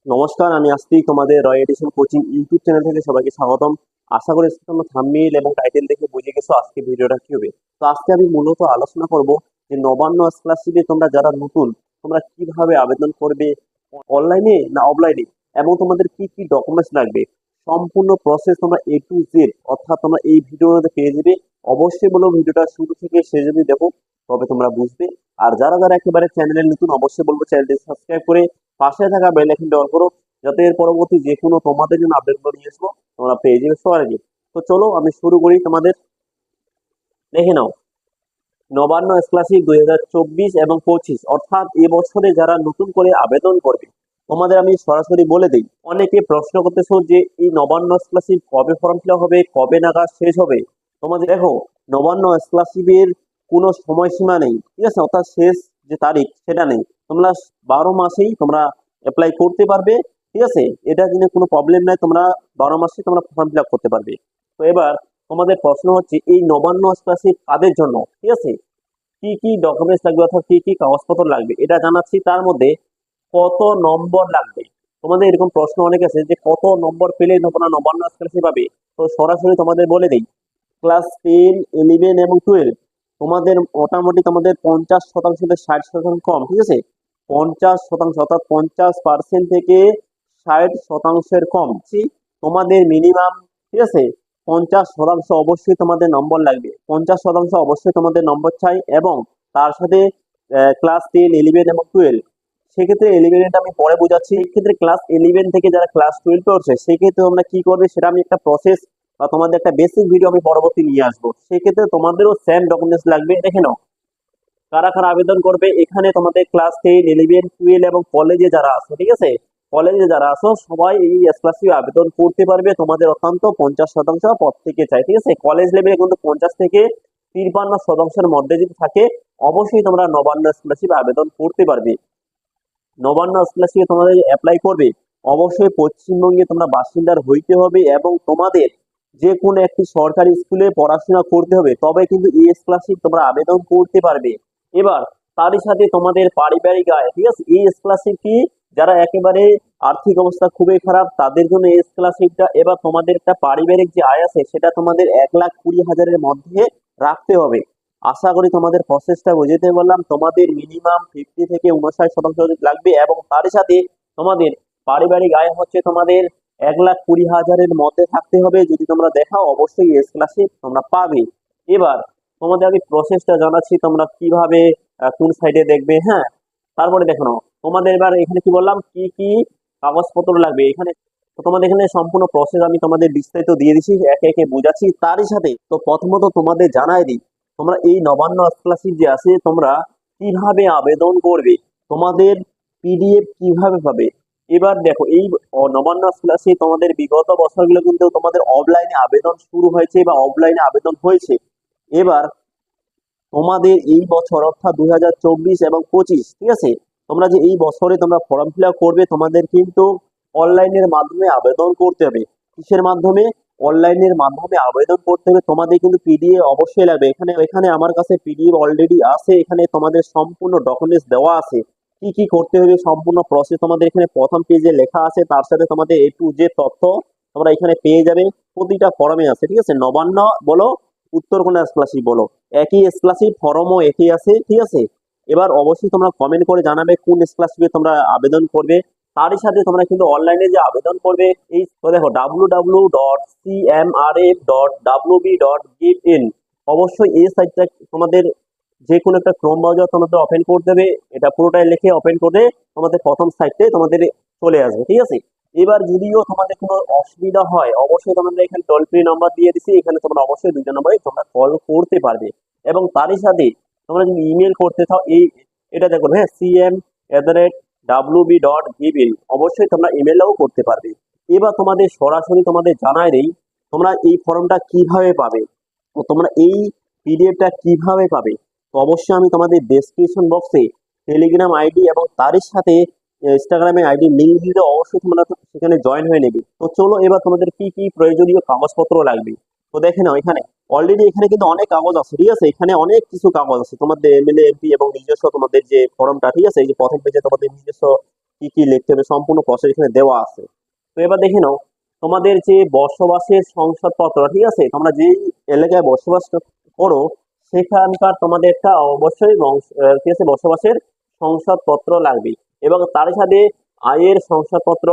নমস্কার, আমি আস্তিক। তোমাদের রয় এডিশন কোচিং ইউটিউব চ্যানেল থেকে সবাইকে স্বাগতম। আশা করি তোমরা থাম্বনেইল এবং টাইটেল দেখে বুঝে গেছো আজকে ভিডিওটা কি হবে। তো আজকে আমি মূলত আলোচনা করব যে নবান্ন স্কলারশিপে তোমরা যারা নতুন, তোমরা কিভাবে আবেদন করবে, অনলাইনে না অফলাইনে, এবং তোমাদের কি কি ডকুমেন্টস লাগবে, সম্পূর্ণ প্রসেস তোমরা এ টু জেড অর্থাৎ তোমরা এই ভিডিওতে পেয়ে যাবে। অবশ্যই বলো ভিডিওটা শুরু থেকে শেষ যদি দেখো তবে তোমরা বুঝবে। আর যারা যারা একেবারে চ্যানেলে নতুন, অবশ্যই বলবো চ্যানেলটি সাবস্ক্রাইব করে পাশে থাকা বেল আইকনটি অন করো, যাতে এর পরবর্তী যে কোনো তোমাদের জন্য আপডেটগুলো নিয়ে আসবো তোমরা পেয়ে যাবে সবার আগে। তো চলো আমি শুরু করি। তোমাদের দেখে নাও, নবান্ন স্কলারশিপ 2024 এবং 25 অর্থাৎ এবছরে যারা নতুন করে আবেদন করবে, তোমাদের আমি সরাসরি বলে দিই। অনেকে প্রশ্ন করতেছো যে এই নবান্ন স্কলারশিপ কবে ফর্ম ফিল হবে, কবে নাগাদ শেষ হবে। তোমাদের দেখো, নবান্ন স্কলারশিপের কোনো সময়সীমা নেই, ঠিক আছে, অর্থাৎ শেষ যে তারিখ সেটা নেই। তোমরা 12 মাসেই তোমরা অ্যাপ্লাই করতে পারবে, ঠিক আছে, এটা নিয়ে কোনো প্রবলেম নাই। তোমরা 12 মাসে তোমরা ফর্ম ফিল আপ করতে পারবে। তো এবার তোমাদের প্রশ্ন হচ্ছে এই নবান্ন স্কলারশিপ কাদের জন্য, ঠিক আছে, কি কি ডকুমেন্টস লাগবে অথবা কি কি কাগজপত্র লাগবে এটা জানাচ্ছি। তার মধ্যে কত নম্বর লাগবে, তোমাদের এরকম প্রশ্ন অনেক আছে যে কত নম্বর পেলে তোমরা নবান্ন স্কলারশিপ পাবে। তো সরাসরি তোমাদের বলে দিই, ক্লাস 10, 11 এবং 12 তোমাদের মোটামুটি তোমাদের 50% থেকে 60% কম, ঠিক আছে, 50% অর্থাৎ 50% থেকে 60%-এর কম তোমাদের মিনিমাম, ঠিক আছে, 50% অবশ্যই তোমাদের নম্বর লাগবে। 50% অবশ্যই তোমাদের নম্বর চাই। এবং তার সাথে ক্লাস 10, 11 এবং 12, সেক্ষেত্রে 11 আমি পরে বোঝাচ্ছি। সেক্ষেত্রে ক্লাস 11 থেকে যারা ক্লাস 12 পড়ছে সেক্ষেত্রে তোমরা কি করবে সেটা আমি একটা প্রসেস বা তোমাদের একটা বেসিক ভিডিও আমি পরবর্তী নিয়ে আসবো। সেক্ষেত্রে তোমাদেরও সেম ডকুমেন্টস লাগবে। দেখে নাও কারা কারা আবেদন করবে। এখানে তোমাদের ক্লাস 10, 11, 12 এবং কলেজে যারা আছো, ঠিক আছে, কলেজে যারা আছো সবাই এই স্কলারশিপ আবেদন করতে পারবে। তোমাদের অত্যন্ত 50% প্রত্যেকে চাই, ঠিক আছে। কলেজ লেভেলে কিন্তু 50 থেকে 53%-এর মধ্যে যদি থাকে অবশ্যই তোমরা নবান্ন স্কলারশিপ আবেদন করতে পারবে। নবান্ন স্কলারশিপে তোমাদের অ্যাপ্লাই করবে, অবশ্যই পশ্চিমবঙ্গে তোমরা বাসিন্দার হইতে হবে এবং তোমাদের যে কোনো একটি সরকারি স্কুলে পড়াশোনা করতে হবে, তবে কিন্তু এই স্কলারশিপ তোমরা আবেদন করতে পারবে। এবার তারই সাথে তোমাদের পারিবারিক আয়, ঠিক আছে, এই স্কলারশিপ কি, যারা একেবারে আর্থিক অবস্থা খুবই খারাপ তাদের জন্য এই স্কলারশিপটা। এবার তোমাদের একটা পারিবারিক যে আয় আছে সেটা তোমাদের 1,20,000-এর মধ্যে রাখতে হবে। আশা করি তোমাদের প্রসেসটা বুঝতে পারলাম। তোমাদের মিনিমাম 50 থেকে 59% লাগবে এবং তার সাথে তোমাদের পারিবারিক আয় হচ্ছে তোমাদের 1,20,000-এর মধ্যে থাকতে হবে। যদি তোমরা দেখাও অবশ্যই স্কলারশিপ তোমরা পাবে। এবার তোমাদের আমি প্রসেসটা জানাচ্ছি তোমরা কিভাবে কোন সাইডে দেখবে। হ্যাঁ, তারপরে দেখো নাও তোমাদের এবার এখানে কি বললাম কি কি কাগজপত্র লাগবে এখানে। তো তোমাদের এখানে সম্পূর্ণ প্রসেস আমি তোমাদের বিস্তারিত দিয়ে দিচ্ছি, একে একে বোঝাচ্ছি। তারই সাথে তো প্রথমত তোমাদের জানাই দিই, তোমরা এই নবান্ন স্কলারশিপ যে আছে তোমরা কিভাবে আবেদন করবে, তোমাদের পিডিএফ কিভাবে পাবে। এবার দেখো এই নবান্ন স্কলারশিপ তোমাদের বিগত বছরগুলো কিন্তু তোমাদের অফলাইনে আবেদন শুরু হয়েছে বা অফলাইনে আবেদন হয়েছে। এবার তোমাদের এই বছর অর্থাৎ 2024 এবং 25, ঠিক আছে, তোমরা যে এই বছরে তোমরা ফর্ম ফিল আপ করবে তোমাদের কিন্তু অনলাইনের মাধ্যমে আবেদন করতে হবে। কিসের মাধ্যমে? অনলাইনের মাধ্যমে আবেদন করতে হবে। তোমাদের কিন্তু পিডিএফ অবশ্যই লাগবে। এখানে এখানে আমার কাছে পিডিএফ অলরেডি আছে, এখানে তোমাদের সম্পূর্ণ ডকুমেন্টস দেওয়া আছে, কি কি করতে হবে সম্পূর্ণ প্রসেস তোমাদের এখানে প্রথম পেজে লেখা আছে। তার সাথে তোমাদের এ টু জেড তথ্য তোমরা এখানে পেয়ে যাবে, প্রতিটা ফর্মে আছে, ঠিক আছে। নবান্ন বলো, উত্তরকন্যা স্কলারশিপ বলো, একই স্কলারশিপ ফর্মও একই আছে, ঠিক আছে। এবার অবশ্যই তোমরা কমেন্ট করে জানাবে কোন স্কলারশিপে তোমরা আবেদন করবে। তারই সাথে তোমরা কিন্তু অনলাইনে যে আবেদন করবে এই তো দেখো www.cmra.wb.givin, অবশ্যই এই সাইটটা তোমাদের যে কোনো একটা ক্রোম ব্রাউজার তোমাদের ওপেন করে দেবে। এটা পুরোটাই লিখে ওপেন করে তোমাদের প্রথম সাইটে তোমাদের চলে আসবে, ঠিক আছে। এবার যদিও তোমাদের কোনো অসুবিধা হয় অবশ্যই তোমাদের এখানে টোল ফ্রি নাম্বার দিয়ে দিছি, এখানে তোমরা অবশ্যই দুইটা নম্বরে তোমরা কল করতে পারবে। এবং তারই সাথে তোমরা যদি ইমেল করতে চাও এই এটা দেখো, হ্যাঁ, cm@wb.givin, অবশ্যই তোমরা ইমেলও করতে পারবে। এবার তোমাদের সরাসরি তোমাদের জানাই দেই তোমরা এই ফর্মটা কিভাবে পাবে ও তোমরা এই পিডিএফটা কিভাবে পাবে। তো অবশ্যই আমি তোমাদের ডেসক্রিপশন বক্সে টেলিগ্রাম আইডি এবং তারই সাথে ইনস্টাগ্রামে আইডি লিঙ্ক দিয়ে দেবো, অবশ্যই তোমরা তো সেখানে জয়েন হয়ে নেবে। তো চলো এবার তোমাদের কি কি প্রয়োজনীয় কাগজপত্র লাগবে। তো দেখে নাও এখানে অলরেডি এখানে কিন্তু অনেক কাগজ আছে, ঠিক আছে, এখানে অনেক কিছু কাগজ আছে তোমাদের এমএলএ এমপি এবং নিজস্ব তোমাদের যে ফর্মটা, ঠিক আছে, এই যে প্রথম পেজে তোমাদের নিজস্ব কি কি লিখতে হবে সম্পূর্ণ প্রসেস এখানে দেওয়া আছে। তো এবার দেখে নাও তোমাদের যে বসবাসের সংসদপত্র, ঠিক আছে, তোমরা যেই এলাকায় বসবাস করো সেখানকার তোমাদের একটা অবশ্যই কি আছে বসবাসের সংসদপত্র লাগবে, এবং তার সাথে আয়ের সংসদপত্র,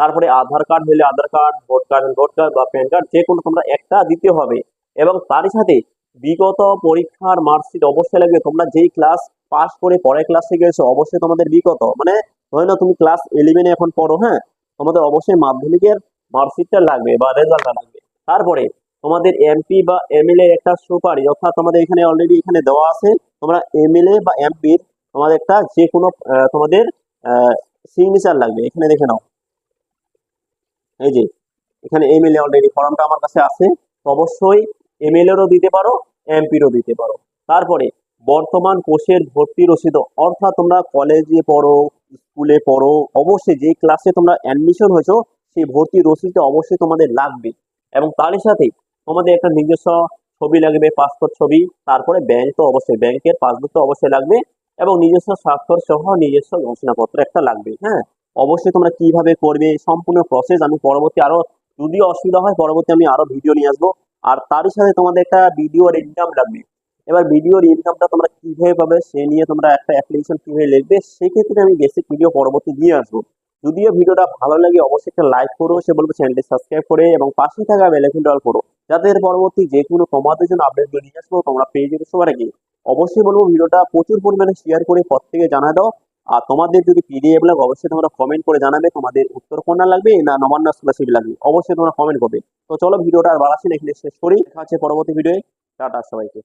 তারপরে আধার কার্ড হলে Aadhaar card, vote card vote card বা প্যান কার্ড যে কোনো তোমরা একটা দিতে হবে। এবং তার সাথে বিগত পরীক্ষার মার্কশিট অবশ্যই লাগবে। তোমরা যেই ক্লাস পাস করে পরের ক্লাসে গেছো অবশ্যই তোমাদের বিগত মানে ধরে নাও তুমি ক্লাস 11-এ এখন পড়ো, হ্যাঁ, তোমাদের অবশ্যই মাধ্যমিকের মার্কশিটটা লাগবে বা রেজাল্টটা লাগবে। তারপরে তোমাদের এমপি বা এমএলএ একটা সুপারি, অর্থাৎ তোমাদের এখানে অলরেডি এখানে দেওয়া আছে তোমরা এমএলএ বা এমপির তোমাদের একটা যে কোনো তোমাদের সিগনেচার লাগবে। এখানে দেখে নাও, এই যে এখানে এমএলএ অলরেডি ফর্মটা আমার কাছে আছে, তো অবশ্যই এমএলএরও দিতে পারো, এমপিরও দিতে পারো। তারপরে বর্তমান কোর্সের ভর্তি রসিদ, অর্থাৎ তোমরা কলেজে পড়ো, স্কুলে পড়ো, অবশ্যই যে ক্লাসে তোমরা অ্যাডমিশন হয়েছো সেই ভর্তি রসিদটা অবশ্যই তোমাদের লাগবে। এবং তারই সাথে তোমাদের একটা নিজস্ব ছবি লাগবে, পাসপোর্ট ছবি, তারপরে ব্যাংক তো অবশ্যই ব্যাংকের পাসবুক তো অবশ্যই লাগবে, এবং নিজস্ব স্বাক্ষর সহ নিজস্ব ঘোষণাপত্র একটা লাগবে। হ্যাঁ, অবশ্যই তোমরা কিভাবে করবে সম্পূর্ণ প্রসেস আমি পরবর্তী আরো, যদি অসুবিধা হয় পরবর্তী আমি আরো ভিডিও নিয়ে আসবো। আর তারই সাথে তোমাদের একটা ভিডিওর ইনকাম লাগবে। এবার ভিডিওর ইনকামটা তোমরা কিভাবে পাবে সে নিয়ে তোমরা একটা অ্যাপ্লিকেশন কিভাবে লিখবে সেক্ষেত্রে আমি বেসিক ভিডিও পরবর্তী নিয়ে আসবো। যদিও ভিডিওটা ভালো লাগে অবশ্যই একটা লাইক করো, সে বলবো চ্যানেলটি সাবস্ক্রাইব করে এবং পাশে থাকা বেল আইকনটা অল করো, যাতে এর পরবর্তী যে কোনো তোমাদের জন্য আপডেটগুলো নিয়ে আসবো তোমরা পেয়ে যেতে সবার আগে। অবশ্যই বলবো ভিডিওটা প্রচুর পরিমাণে শেয়ার করে প্রত্যেকে জানা দাও। আর তোমাদের যদি পিডিএফ লাগে অবশ্যই তোমরা কমেন্ট করে জানাবে তোমাদের উত্তর কোনটা লাগবে না নবান্ন স্কলারশিপ লাগবে, অবশ্যই তোমরা কমেন্ট করবে। তো চলো ভিডিওটা আর বাড়াচ্ছি না, এখানে শেষ করি, দেখা হচ্ছে পরবর্তী ভিডিওয়ে। টাটা সবাইকে।